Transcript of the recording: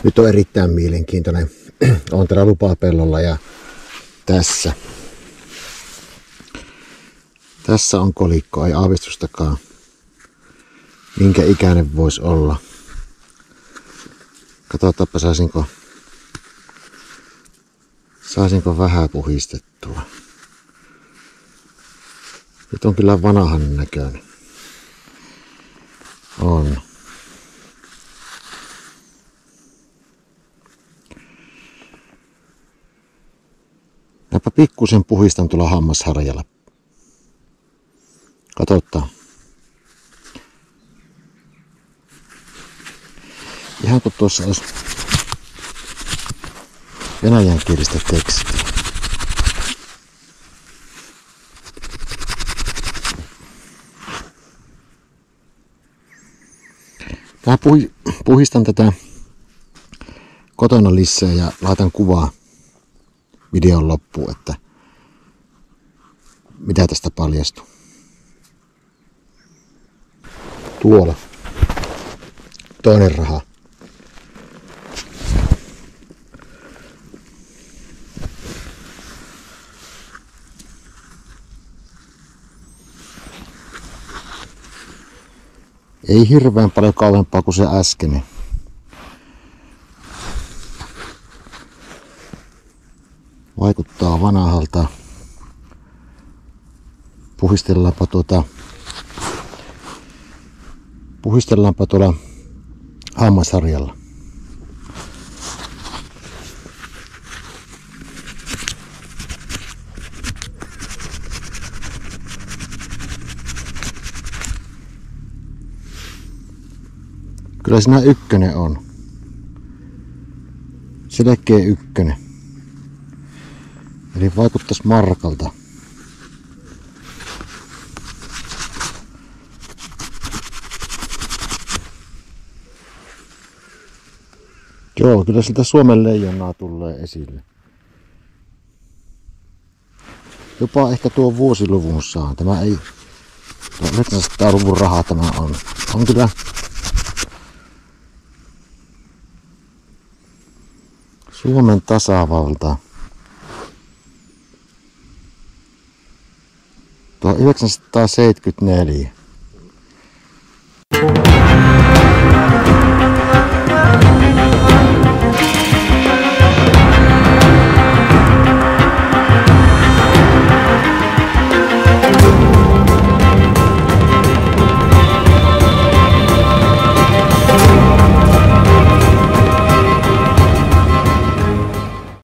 Nyt on erittäin mielenkiintoinen. Olen täällä lupapellolla ja tässä on kolikko, ei aavistustakaan minkä ikäinen voisi olla. Katsotaanpa saisinko vähän puhistettua. Nyt on kyllä vanhan näköinen. On. Mäpä pikkusen puhistan tuolla hammasharjalla. Katsotaan. Ihan kun tuossa olisi venäjänkielistä tekstiä. Mä puhistan tätä kotona lisää ja laitan kuvaa videon loppuun, että mitä tästä paljastuu. Tuolla toinen raha. Ei hirveän paljon kauempaa kuin se äskeinen. Vaikuttaa vanhalta. Puhistellaanpa tuolla hammasharjalla. Kyllä siinä ykkönen on. Selkeä ykkönen. Eli vaikuttaisi markalta. Joo, kyllä siltä Suomen leijonaa tulee esille. Jopa ehkä tuo vuosiluvun saa. Tämä ei... 900-luvun raha tämä on. On kyllä... Suomen tasavalta. 1974.